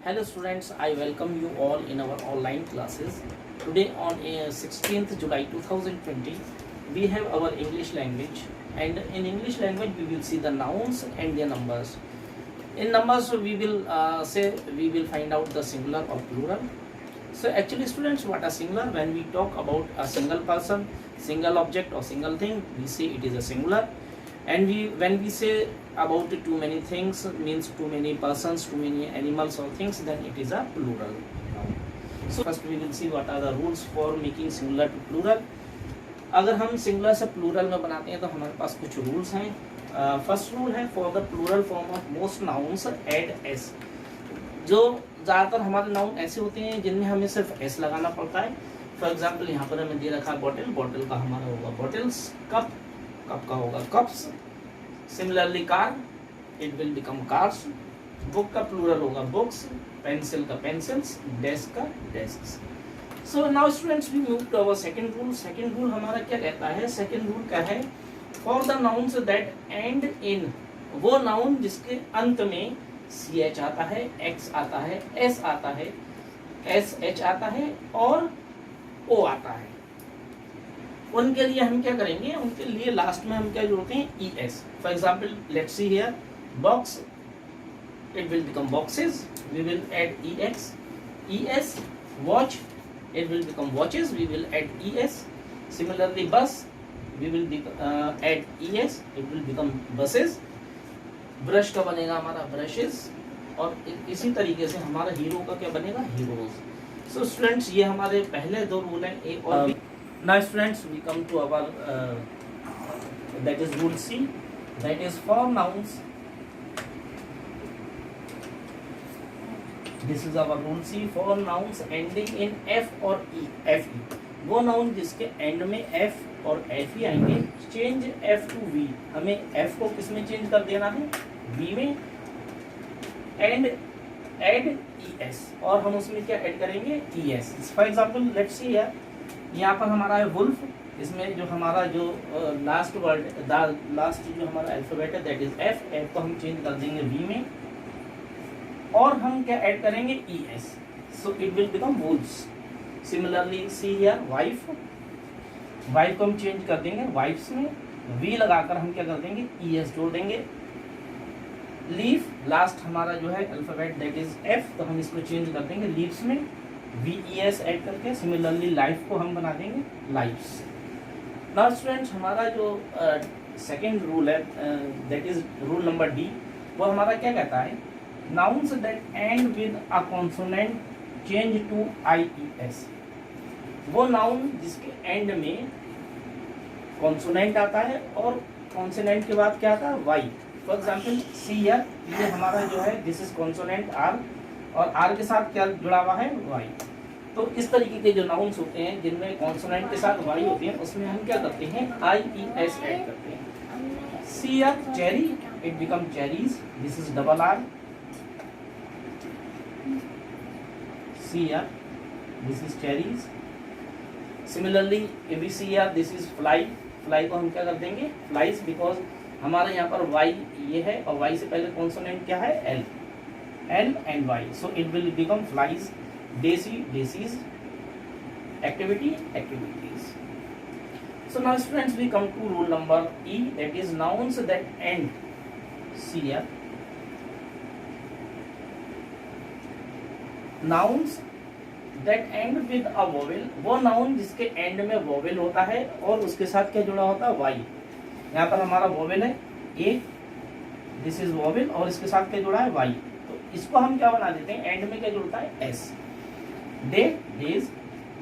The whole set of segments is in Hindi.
Hello students, I welcome you all in our online classes. Today on 16th July 2020, we have our English language, and in English language we will see the nouns and their numbers. In numbers we will find out the singular or plural. So actually students, what are singular? When we talk about a single person, single object or single thing, we say it is a singular. And when we say about too many things, means too many persons, too many animals or things, then it is a plural noun. So first we will see what are the rules for making singular to plural. अगर हम सिंगुलर से प्लूरल में बनाते हैं तो हमारे पास कुछ रूल्स हैं. फर्स्ट रूल है for the plural form of most nouns add S. जो ज़्यादातर हमारे नाउन ऐसे होते हैं जिनमें हमें सिर्फ एस लगाना पड़ता है. फॉर एग्जाम्पल यहाँ पर हमें दे रखा है बॉटल, बॉटल का हमारा होगा बॉटल्स. कप, कप का होगा cups. Similarly car, it will become cars. Book का प्लूरल होगा बुक्स. पेंसिल का पेंसिल्स. डेस्क का desks. So now students we move to our second rule. Second rule हमारा क्या कहता है? सेकंड रूल क्या है? For the nouns that end in, वो नाउन जिसके अंत में सी एच आता है, एक्स आता है, एस आता है, एस एच आता है और ओ आता है, उनके लिए हम क्या करेंगे? उनके लिए लास्ट में हम क्या जोड़ते हैं? E S. For example let's see here box, it will become boxes, we will add E X. E S. Watch, it will become watches, we will add es. Similarly bus, we will add es, it will become buses. Brush का बनेगा हमारा brushes. और इसी तरीके से हमारा हीरो का क्या बनेगा? heroes. So students, ये हमारे पहले दो रूल हैं, ए और B. Now students, we come to our that is rule C, that is for nouns. This is our rule C for nouns ending in F or E. F E. वो नाउन जिसके एंड में F और F ही आएंगे. Change F to V. हमें F को किस में चेंज कर देना है? V में. एंड एड ES, और हम उसमें क्या ऐड करेंगे? ES. For example let's see here, यहाँ पर हमारा है वुल्फ. इसमें जो हमारा जो लास्ट वर्ड, लास्ट जो हमारा अल्फाबेट है दैट इज F. F को हम चेंज कर देंगे V में, और हम क्या ऐड करेंगे? ES. So it will become Wolves. Similarly see here wife. Wife को हम चेंज कर देंगे वाइफ्स में. V लगाकर हम क्या कर देंगे? ES जोड़ देंगे. लीफ, लास्ट हमारा जो है अल्फाबेट दैट इज F, तो हम इसको चेंज कर देंगे लीव्स में VES ऐड करके. सिमिलरली लाइफ को हम बना देंगे लाइफ्स. नाउ स्टूडेंट्स, हमारा जो सेकेंड रूल है that is rule number D, वो हमारा क्या कहता है? Nouns that end with a consonant change to IES. वो नाउन जिसके एंड में कॉन्सोनेंट आता है और कॉन्सोनेंट के बाद क्या आता है? Y. For example see here, ये हमारा जो है दिस इज कॉन्सोनेंट आर, और आर के साथ क्या जुड़ा हुआ है? वाई. तो इस तरीके के जो नाउन्स होते हैं जिनमें कॉन्सोनेंट के साथ वाई होती है, उसमें हम क्या करते हैं? IES ऐड करते हैं. See here cherry, it become cherries. This is double R. See here, this is cherries. Similarly, if we see here, this is fly. Fly को हम क्या कर देंगे? Flies, because हमारा यहाँ पर y ये है और y से पहले कॉन्सोनेंट क्या है? L. L and Y. So it will become flies. Daisy, daisies. Activity, activities. So now students, we come to rule number E, that is nouns that end. See here. Nouns that end with a vowel, वो नाउन जिसके एंड में वोवेल होता है और उसके साथ क्या जुड़ा होता है? वाई. यहाँ पर हमारा वोवेल है ए, दिस इज वोवेल, और इसके साथ क्या जुड़ा है? वाई. तो इसको हम क्या बना देते हैं? एंड में क्या जुड़ता है? एस. Day, days.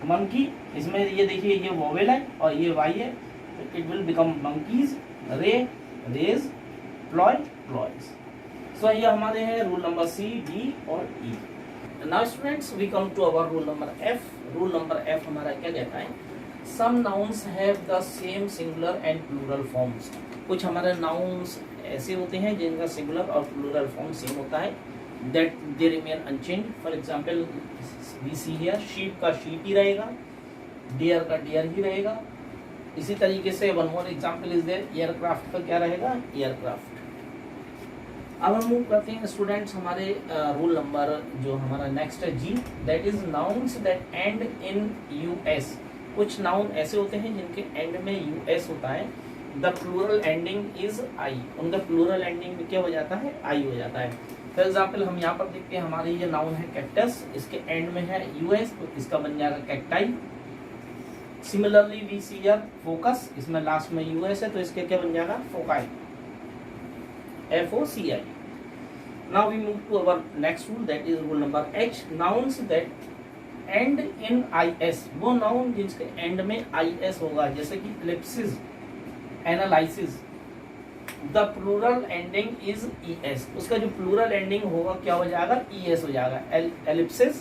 मंकी, इसमें ये देखिए ये वोवेल है और ये वाई है, तो इट विल बिकम मंकीज. रे, रेज. प्लॉय, प्लॉयज. सो ये हमारे हैं रूल नंबर C, D और E. Now students, we come to our rule number F. Rule number F हमारा क्या कहता है? Some nouns have the same singular and plural forms. कुछ हमारे nouns ऐसे होते हैं जिनका singular और plural form सेम होता है, that they remain unchanged. For example, we see here sheep का sheep ही रहेगा, deer का deer ही रहेगा. इसी तरीके से one more example is there, aircraft का क्या रहेगा? aircraft. अब हम मूव करते हैं स्टूडेंट्स हमारे रूल नंबर जो हमारा नेक्स्ट है जी, that is nouns that end in US. कुछ नाउन ऐसे होते हैं जिनके एंड में यूएस होता है, the plural ending is I, उनका प्लूरल एंडिंग में क्या हो जाता है, आई हो जाता है। फॉर एग्जाम्पल हम यहाँ पर देखते हैं हमारी ये नाउन है कैक्टस, इसके एंड में है यूएस तो इसका बन जाएगा cacti. Similarly we see here focus, इसमें लास्ट में यूएस है तो इसके क्या बन जाएगा, foci, FOCI। Now we move to our next rule, that is rule number H, nouns that end in IS, वो नाउन जिसके एंड में IS होगा, जैसे कि ellipsis, analysis, the plural ending is ES, उसका जो प्लूरल एंडिंग होगा क्या हो जाएगा, ES हो जाएगा। ellipsis,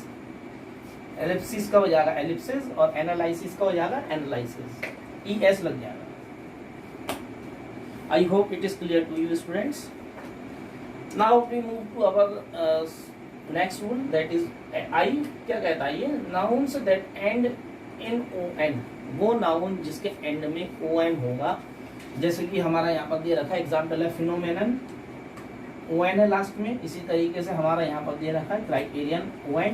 ellipsis का हो जाएगा ellipsis और analysis का हो जाएगा analysis, ES लग जाएगा। I hope it is clear to you students. Now we move to our next rule, that is I, क्या कहता है ये, nouns that end in ON, वो नाउन जिसके एंड में ON होगा, जैसे कि हमारा यहाँ पर दे रखा है एग्जाम्पल है फिनोमेनन, ON है लास्ट में, इसी तरीके से हमारा यहाँ पर दे रखा है क्राइटेरियन ON,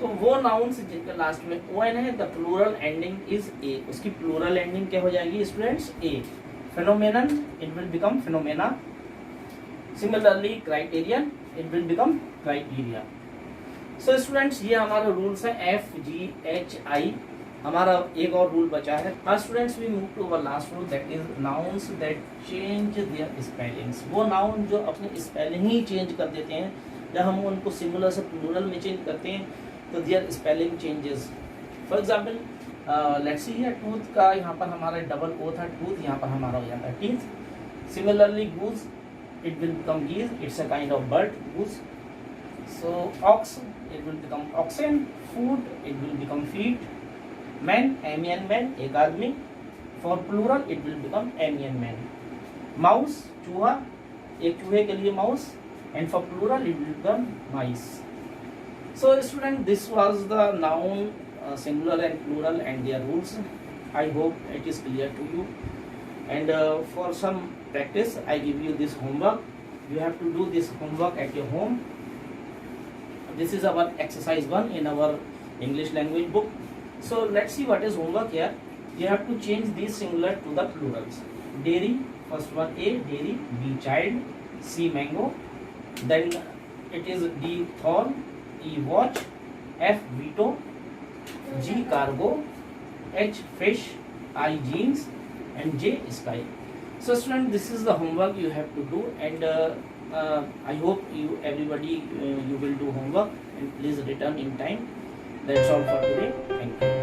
तो वो नाउन्स जिनके लास्ट में ON है, the plural ending is A, उसकी प्लूरल एंडिंग क्या हो जाएगी students, A। Phenomenon it will become phenomena, similarly criterion it will become criteria. So students ये हमारा रूल्स है FGHI। हमारा एक और रूल बचा है। Now students we move to our last rule, that is nouns that change their spellings, वो नाउन जो अपने स्पेलिंग ही चेंज कर देते हैं, जब हम उनको सिंगुलर से प्लूरल में चेंज करते हैं तो their spelling changes. For example let's see here, tooth का यहाँ पर हमारा डबल ओ था, टूथ यहाँ पर हमारा हो जाता है teeth. Similarly goose it will become geese, it's a kind of bird, goose. So ox, it will become oxen. Food, it will become feet. Man, man, man, एक आदमी। For plural, it will become man, man. Mouse, चूहा, एक चूहे के लिए mouse, and for plural, it will become mice. So student, this was the noun singular and plural and their rules. I hope it is clear to you. And for some practice I give you this homework, you have to do this homework at your home. This is our exercise 1 in our English language book. So let's see what is homework here. You have to change these singular to the plurals. Dairy, first one A, dairy, B, child, C, mango, then it is D, thorn, E, watch, F, veto, G, cargo, H, fish, I, jeans, and J, sky. So student, this is the homework you have to do, and I hope you everybody you will do homework, and please return in time. That's all for today. Thank you.